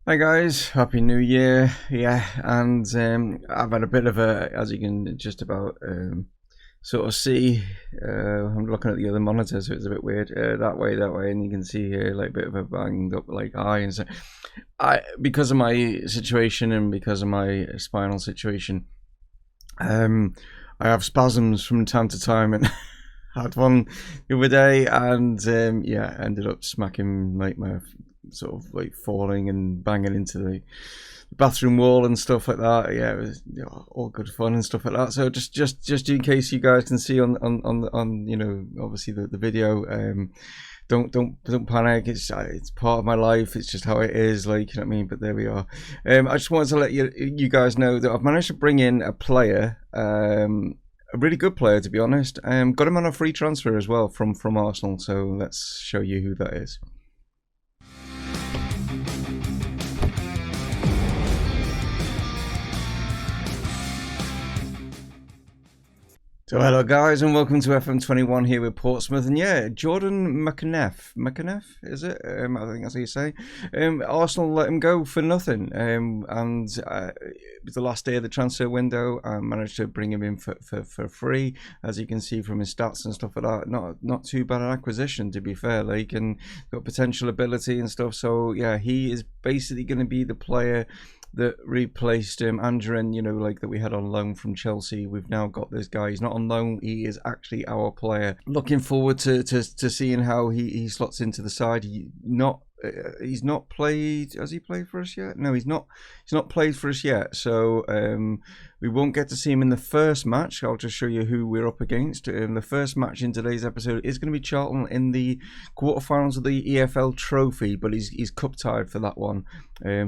Hi guys, Happy New Year. Yeah, and I've had a bit of a, as you can just about sort of see, I'm looking at the other monitor, so it's a bit weird. That way, and you can see here like a bit of a banged up like eye, and so because of my situation and because of my spinal situation, I have spasms from time to time, and had one the other day, and yeah, ended up smacking like my sort of like falling and banging into the bathroom wall and stuff like that. Yeah, it was all good fun and stuff like that. So just in case you guys can see on obviously the video, don't panic. It's part of my life. It's just how it is. Like, you know what I mean. But there we are. I just wanted to let you guys know that I've managed to bring in a player. A really good player, to be honest. Got him on a free transfer as well from Arsenal. So let's show you who that is. So hello guys and welcome to FM21 here with Portsmouth, and yeah, Jordan McAneff is it? I think that's how you say. Arsenal let him go for nothing, and it was the last day of the transfer window. I managed to bring him in for free, as you can see from his stats and stuff like that. Not too bad an acquisition, to be fair, like, and got potential ability and stuff. So yeah, he is basically going to be the player that replaced Andren, like that we had on loan from Chelsea. We've now got this guy. He's not on loan. He is actually our player. Looking forward to seeing how he slots into the side. He's not played. Has he played for us yet? No, he's not. He's not played for us yet. So we won't get to see him in the first match. I'll just show you who we're up against. The first match in today's episode is going to be Charlton in the quarterfinals of the EFL Trophy, but he's cup tied for that one.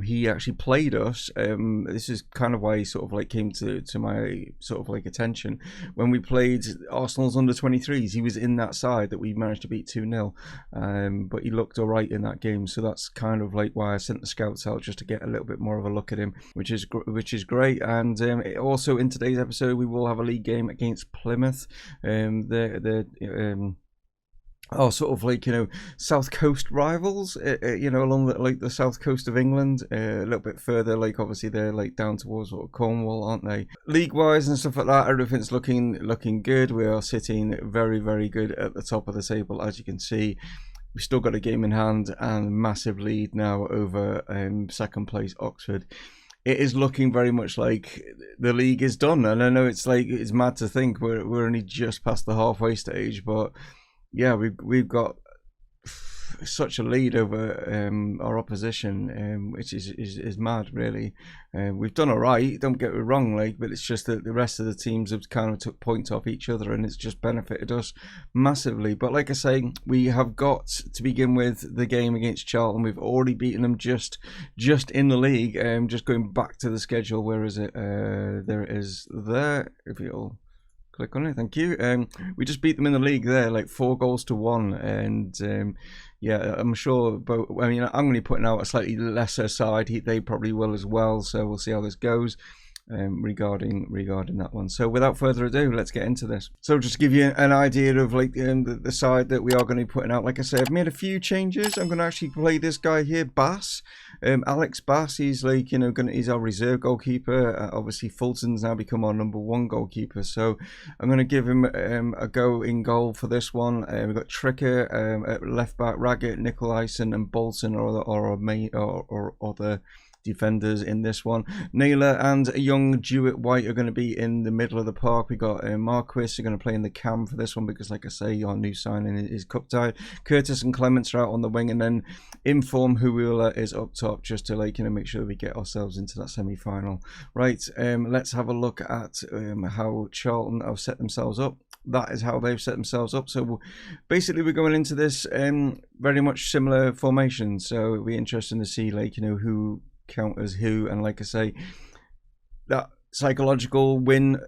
He actually played us. This is kind of why he sort of like came to my sort of like attention when we played Arsenal's under-23s. He was in that side that we managed to beat 2-0, but he looked all right in that game. So that's kind of like why I sent the scouts out, just to get a little bit more of a look at him, which is great. And also in today's episode, we will have a league game against Plymouth. Sort of like, South Coast rivals, along the south coast of England, a little bit further, like obviously they're like down towards sort of Cornwall, aren't they? League wise and stuff like that, everything's looking good. We are sitting very, very good at the top of the table, as you can see. We've still got a game in hand and massive lead now over second place Oxford. It is looking very much like the league is done, and I know it's mad to think we're only just past the halfway stage, but yeah, we've got such a lead over our opposition, which is mad, really. We've done all right, don't get me wrong, but it's just that the rest of the teams have kind of took points off each other, and it's just benefited us massively. But like I say, we have got to begin with the game against Charlton. We've already beaten them just in the league. Just going back to the schedule, where is it? There it is there, if you'll click on it, thank you. We just beat them in the league there, like 4-1, and yeah, I'm sure. But I mean, I'm going to be putting out a slightly lesser side. They probably will as well. So we'll see how this goes. Regarding that one. So without further ado, let's get into this. So just to give you an idea of like the side that we are going to be putting out. Like I said, I've made a few changes. I'm going to actually play this guy here, Bass, Alex Bass. He's like, he's our reserve goalkeeper. Obviously Fulton's now become our number 1 goalkeeper, so I'm going to give him a go in goal for this one. We've got Tricker at left back, Raggett, Nicolaisen and Bolton are our main or other defenders in this one. Naylor and young Jewett White are going to be in the middle of the park. We got Marquis are going to play in the cam for this one, because like I say, our new signing is cup tied. Curtis and Clements are out on the wing, and then Inform Huula is up top, just to make sure that we get ourselves into that semi-final. Right, let's have a look at how Charlton have set themselves up. That is how they've set themselves up. So basically we're going into this very much similar formation, so it'll be interesting to see who counters who, and like I say, that psychological win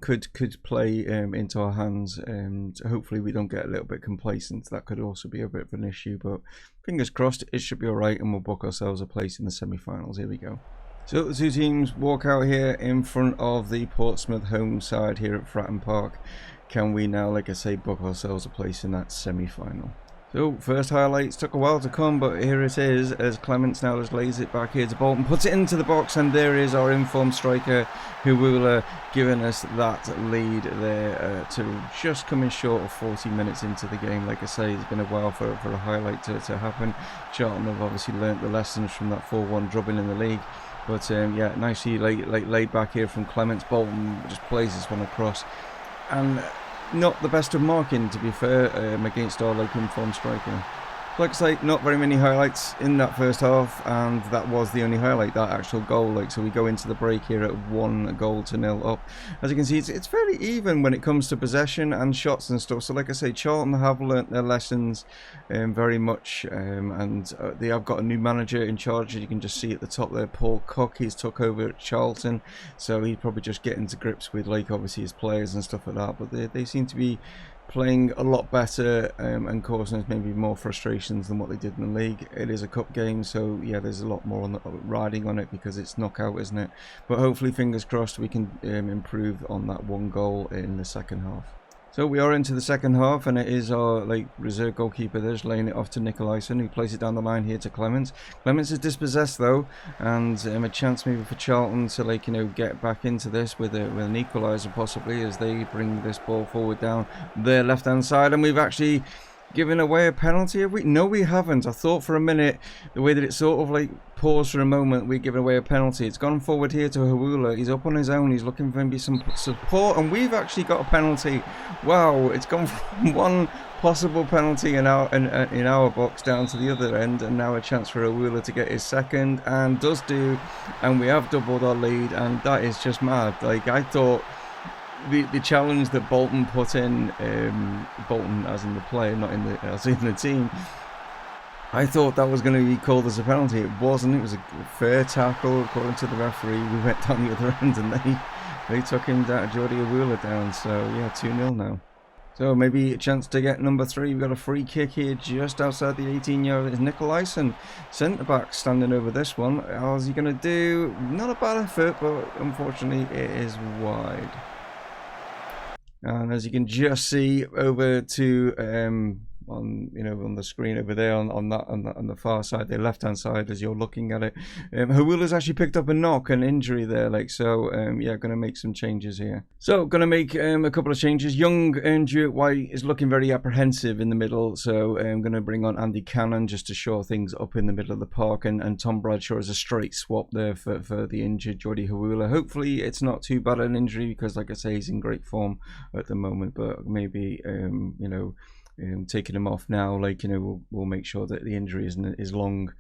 could play into our hands, and hopefully we don't get a little bit complacent. That could also be a bit of an issue, but fingers crossed, it should be all right, and we'll book ourselves a place in the semi-finals. Here we go. So the two teams walk out here in front of the Portsmouth home side here at Fratton Park. Can we now, like I say, book ourselves a place in that semi-final? So, first highlights took a while to come, but here it is, as Clements now just lays it back here to Bolton, puts it into the box, and there is our informed striker, who will giving us that lead there to just coming short of 40 minutes into the game. Like I say, it's been a while for a highlight to happen. Charlton have obviously learnt the lessons from that 4-1 drubbing in the league. But yeah, nicely laid back here from Clements. Bolton just plays this one across. And not the best of marking, to be fair, against our informed striker. Like I say, not very many highlights in that first half, and that was the only highlight, that actual goal. So we go into the break here at 1-0 up. As you can see, it's fairly even when it comes to possession and shots and stuff. So like I say, Charlton have learnt their lessons very much, and they have got a new manager in charge. As you can just see at the top there, Paul Cook. He's took over at Charlton, so he's probably just getting to grips with obviously his players and stuff like that. But they seem to be playing a lot better and causing us maybe more frustrations than what they did in the league. It is a cup game, so yeah, there's a lot more on riding on it because it's knockout, isn't it? But hopefully, fingers crossed, we can improve on that 1 goal in the second half. So we are into the second half, and it is our reserve goalkeeper there, just laying it off to Nicolaisen, who plays it down the line here to Clements. Clements is dispossessed though, and a chance maybe for Charlton to get back into this with an equaliser possibly, as they bring this ball forward down their left hand side. And we've actually given away a penalty, have we? No, we haven't. I thought for a minute, the way that it sort of paused for a moment, we'd given away a penalty. It's gone forward here to Hawula. He's up on his own. He's looking for maybe some support, and we've actually got a penalty. Wow, it's gone from one possible penalty in our box down to the other end, and now a chance for Hawula to get his second, and does do, and we have doubled our lead, and that is just mad. I thought the challenge that Bolton put in, Bolton as in the player, not as in the team, I thought that was going to be called as a penalty. It wasn't. It was a fair tackle according to the referee. We went down the other end, and they took him down, Jordi Hawula down. So yeah, 2-0 now. So maybe a chance to get number 3. We've got a free kick here just outside the 18-yard. It's Nicolaisen, centre back, standing over this one. How's he going to do? Not a bad effort, but unfortunately it is wide. And as you can just see over to on the screen over there on the far side, the left hand side, as you're looking at it, Hawula's actually picked up an injury there, yeah, going to make some changes here. So going to make a couple of changes. Young Andrew White is looking very apprehensive in the middle, so I'm going to bring on Andy Cannon just to shore things up in the middle of the park, and Tom Bradshaw is a straight swap there for the injured Jordi Hawula. Hopefully it's not too bad an injury, because like I say, he's in great form at the moment, but maybe taking him off now, we'll make sure that the injury is long.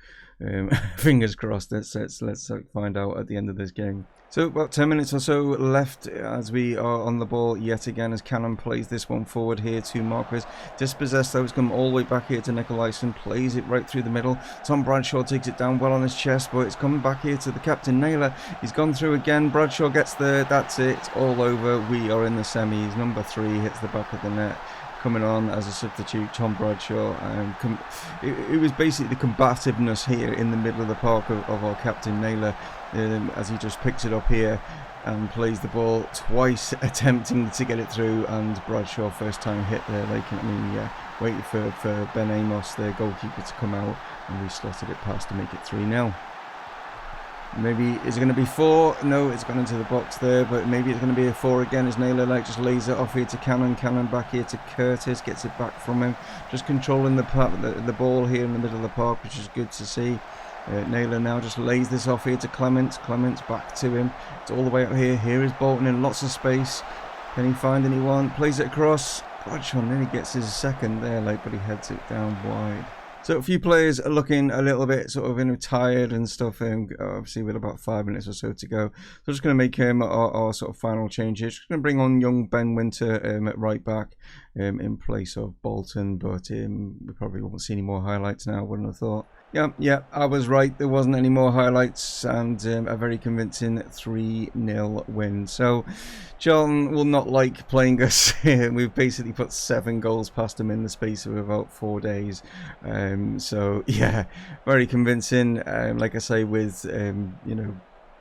Fingers crossed. Let's find out at the end of this game. So about 10 minutes or so left as we are on the ball yet again, as Cannon plays this one forward here to Marquez. Dispossessed though, it's come all the way back here to Nicolaisen, plays it right through the middle. Tom Bradshaw takes it down well on his chest, but it's coming back here to the captain, Naylor. He's gone through again, Bradshaw gets there, that's it, it's all over. We are in the semis. Number 3 hits the back of the net. Coming on as a substitute, Tom Bradshaw. It was basically the combativeness here in the middle of the park of our captain Naylor, as he just picks it up here and plays the ball twice, attempting to get it through, and Bradshaw first time hit there. Waited for Ben Amos, their goalkeeper, to come out, and we slotted it past to make it 3-0. Maybe is it going to be 4? No, it's gone into the box there, but maybe it's going to be a 4 again, as Naylor just lays it off here to Cannon. Cannon back here to Curtis, gets it back from him, just controlling the ball here in the middle of the park, which is good to see. Naylor now just lays this off here to Clements. Clements back to him. It's all the way up here. Here is Bolton in lots of space. Can he find anyone? Plays it across. Bradshaw nearly gets his second there, but he heads it down wide. So a few players are looking a little bit tired and stuff, obviously with about 5 minutes or so to go. So I'm just going to make our sort of final changes. Just going to bring on young Ben Winter at right back in place of Bolton, but we probably won't see any more highlights now, wouldn't have thought. Yeah, I was right. There wasn't any more highlights, and a very convincing 3-0 win. So Charlton will not like playing us. We've basically put 7 goals past them in the space of about 4 days. So yeah, very convincing. Like I say, with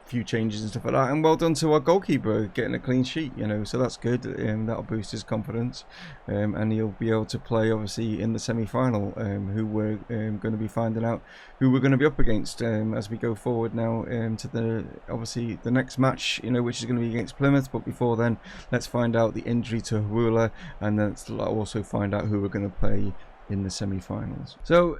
few changes and stuff like that. And well done to our goalkeeper getting a clean sheet, you know, so that's good. That'll boost his confidence, and he'll be able to play obviously in the semi-final, who we're going to be finding out who we're going to be up against as we go forward now to the next match, you know, which is going to be against Plymouth. But before then, let's find out the injury to Hawula, and let's also find out who we're going to play in the semi-finals. So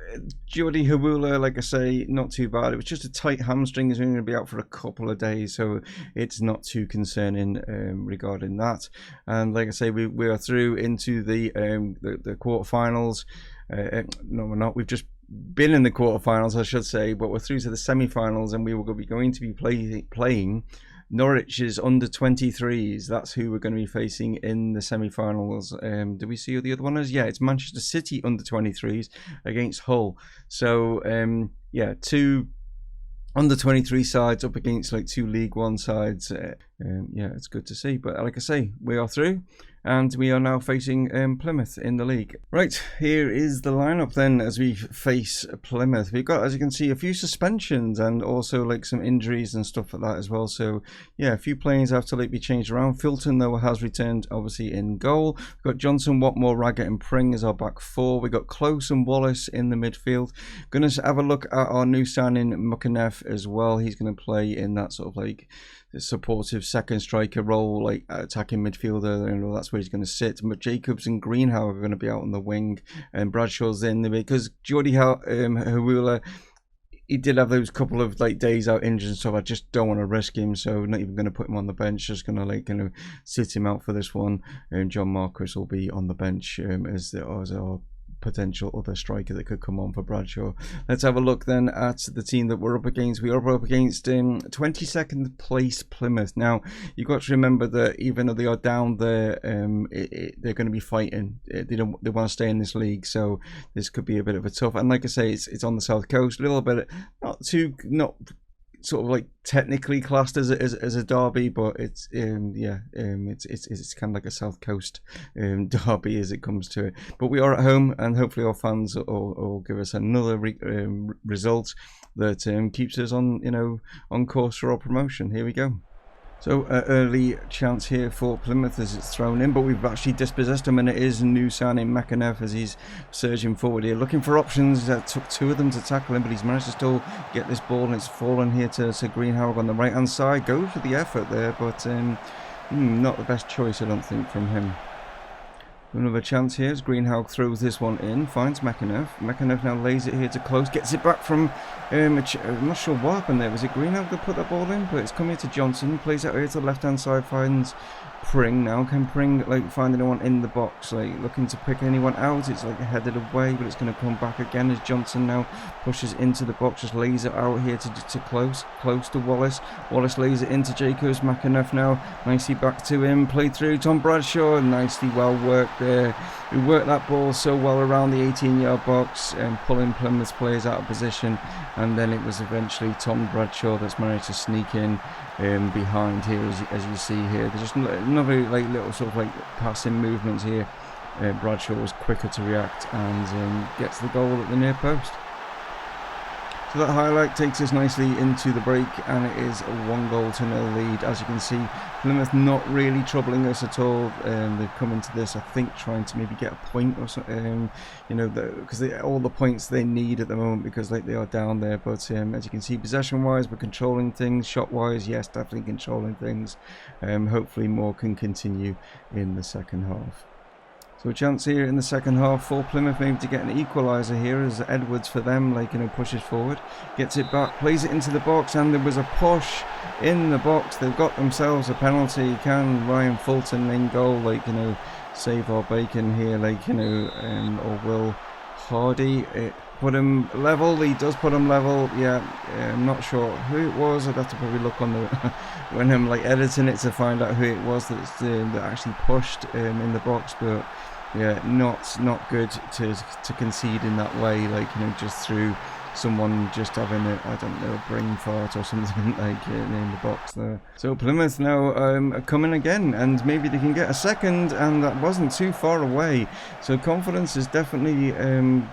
Jordi Hawula, like I say, not too bad. It was just a tight hamstring. He's only going to be out for a couple of days, so it's not too concerning regarding that. And like I say, we are through into the quarterfinals. No, we're not. We've just been in the quarterfinals, I should say, but we're through to the semi-finals, and we will be going to be playing Norwich's under-23s. That's who we're going to be facing in the semi-finals. Do we see who the other one is? Yeah, it's Manchester City under-23s against Hull. So, yeah, two under-23 sides up against like two League One sides. Yeah, it's good to see. But like I say, we are through, and we are now facing Plymouth in the league. Right, here is the lineup then as we face Plymouth. We've got, as you can see, a few suspensions and also like some injuries and stuff like that as well. So yeah, a few players have to like be changed around. Filton though has returned obviously in goal. We've got Johnson, Watmore, Raggett and Pring as our back four. We've got Close and Wallace in the midfield. Going to have a look at our new signing Mumongu as well. He's going to play in that sort of like supportive second striker role, like attacking midfielder, and that's where he's going to sit. But Jacobs and Greenhow are going to be out on the wing, and Bradshaw's in there because Jordi Hawula, he did have those couple of like days out injured and stuff. I just don't want to risk him, so not even going to put him on the bench. Just going to like sit him out for this one. And John Marquis will be on the bench as our potential other striker that could come on for Bradshaw. Let's have a look then at the team that we're up against. We are up against 22nd place Plymouth. Now you've got to remember that even though they are down there, they're going to be fighting. They want to stay in this league, so this could be a bit of a tough. And like I say, it's on the south coast, a little bit not sort of like technically classed as a derby, but it's it's kind of like a south coast derby as it comes to it. But we are at home, and hopefully our fans will give us another result that keeps us on course for our promotion. Here we go. So early chance here for Plymouth as it's thrown in, but we've actually dispossessed him, and it is a new signing Makanev as he's surging forward here, looking for options. Took two of them to tackle him, but he's managed to still get this ball, and it's fallen here to Greenhow on the right hand side. Goes for the effort there, but not the best choice, I don't think, from him. Another chance here as Greenhow throws this one in, finds Makanev. Makanev now lays it here to Close, gets it back from, I'm not sure what happened there. Was it Greenhow that put that ball in? But it's come here to Johnson, plays it here to the left hand side, finds Pring now. Can Pring like find anyone in the box, like looking to pick anyone out? It's like headed away, but it's going to come back again as Johnson now pushes into the box, just lays it out here to Close to Wallace. Wallace lays it into Jacobs. Makanev now nicely back to him, played through Tom Bradshaw, nicely well worked there. We worked that ball so well around the 18-yard box and pulling Plymouth's players out of position, and then it was eventually Tom Bradshaw that's managed to sneak in behind here, as you see here. There's just another like little sort of like passing movements here. Bradshaw was quicker to react and gets the goal at the near post. So that highlight takes us nicely into the break, and it is a 1-0 lead. As you can see, Plymouth not really troubling us at all. They've come into this, I think, trying to maybe get a point or something, because all the points they need at the moment, because like they are down there. But as you can see, possession-wise, we're controlling things. Shot-wise, yes, definitely controlling things. Hopefully more can continue in the second half. So a chance here in the second half for Plymouth maybe to get an equaliser here as Edwards for them pushes forward, gets it back, plays it into the box, and there was a push in the box. They've got themselves a penalty. Can Ryan Fulton in goal save our bacon here or will Hardy put him level? He does put him level. Yeah, I'm not sure who it was. I'd have to probably look on the when I'm editing it to find out who it was that actually pushed in the box. But yeah, not good to concede in that way, just through someone just having a brain fart or something in the box there. So Plymouth now are coming again, and maybe they can get a second, and that wasn't too far away. So confidence has definitely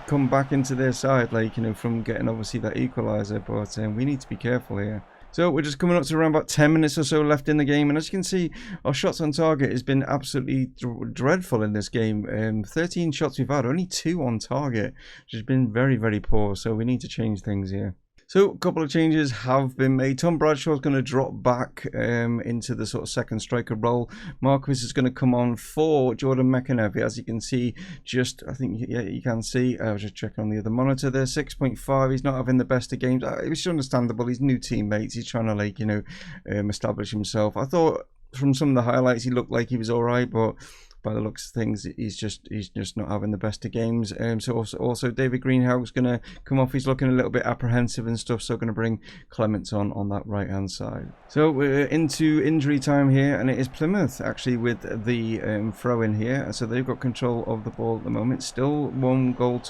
come back into their side, from getting obviously that equaliser, but we need to be careful here. So we're just coming up to around about 10 minutes or so left in the game, and as you can see, our shots on target has been absolutely dreadful in this game. 13 shots we've had, only 2 on target, which has been very, very poor, so we need to change things here. So a couple of changes have been made. Tom Bradshaw's going to drop back into the sort of second striker role. Marquis is going to come on for Jordan Mekanev. As you can see, I think, yeah, you can see, I was just checking on the other monitor there, 6.5. He's not having the best of games. It's understandable. He's new teammates. He's trying to, like, you know, establish himself. I thought from some of the highlights he looked like he was all right, but by the looks of things, he's just not having the best of games. So also David Greenhough's going to come off. He's looking a little bit apprehensive and stuff, so going to bring Clements on that right hand side. So we're into injury time here, and it is Plymouth actually with the throw in here. So they've got control of the ball at the moment. Still one goal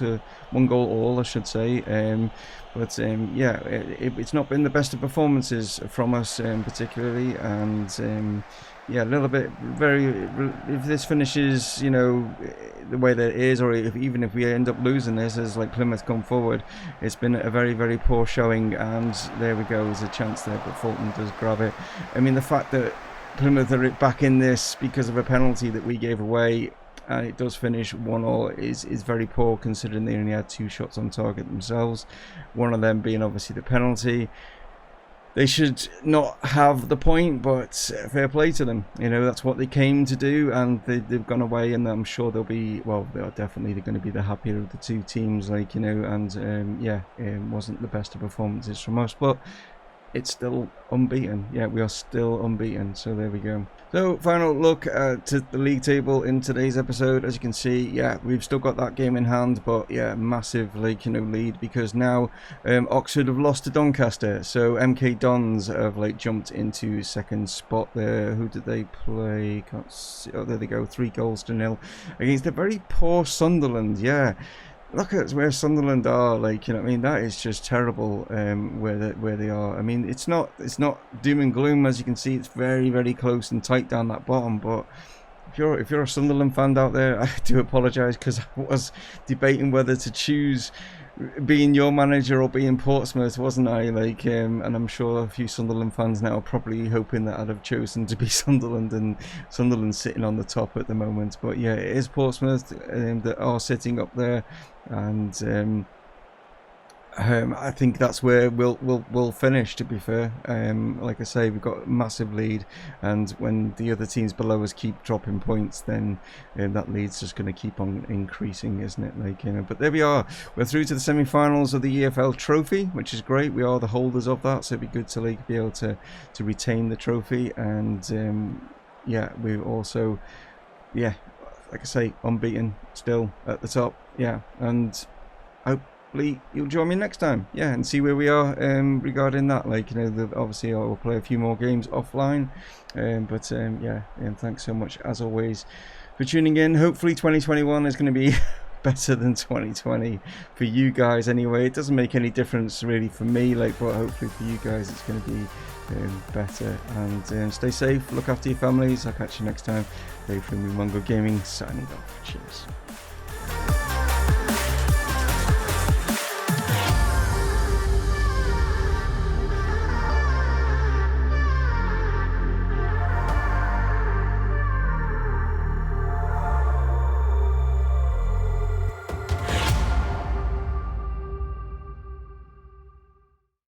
all, I should say. Yeah, it's not been the best of performances from us particularly, and yeah, a little bit if this finishes, you know, the way that it is, or even if we end up losing this as like Plymouth come forward, it's been a very, very poor showing. And there we go, there's a chance there, but Fulton does grab it. I mean, the fact that Plymouth are back in this because of a penalty that we gave away, and it does finish 1-1, is very poor, considering they only had 2 shots on target themselves, one of them being obviously the penalty. They should not have the point, but fair play to them. You know, that's what they came to do, and they've gone away, and I'm sure they'll be, well, they're going to be the happier of the 2 teams, like, you know, and yeah, it wasn't the best of performances from us, but it's still unbeaten. Yeah, we are still unbeaten, so there we go. So final look to the league table in today's episode. As you can see, yeah, we've still got that game in hand, but yeah, massive, like, you know, lead, because now Oxford have lost to Doncaster, so MK Dons have like jumped into second spot there. Who did they play? Can't see. Oh, there they go, 3-0 against a very poor Sunderland. Yeah, look at where Sunderland are, like, you know what I mean? That is just terrible where they are. I mean, it's not doom and gloom. As you can see, it's very, very close and tight down that bottom, but if you're a Sunderland fan out there, I do apologise, because I was debating whether to choose being your manager or being Portsmouth, wasn't I? Like, and I'm sure a few Sunderland fans now are probably hoping that I'd have chosen to be Sunderland, and Sunderland's sitting on the top at the moment. But yeah, it is Portsmouth that are sitting up there, and I think that's where we'll finish, to be fair. Like I say, we've got a massive lead, and when the other teams below us keep dropping points, then that lead's just going to keep on increasing, isn't it? Like, you know, but there we are. We're through to the semi-finals of the EFL trophy, which is great. We are the holders of that, so it'd be good to like be able to retain the trophy. And yeah, we're also, yeah, like I say, unbeaten still at the top. Yeah, and hopefully you'll join me next time, yeah, and see where we are regarding that. Like, you know, obviously I will play a few more games offline, but yeah, and thanks so much as always for tuning in. Hopefully 2021 is going to be better than 2020 for you guys anyway. It doesn't make any difference really for me, like, but hopefully for you guys it's going to be better. And stay safe, look after your families. I'll catch you next time. Dave from Mumongu Gaming signing off. Cheers.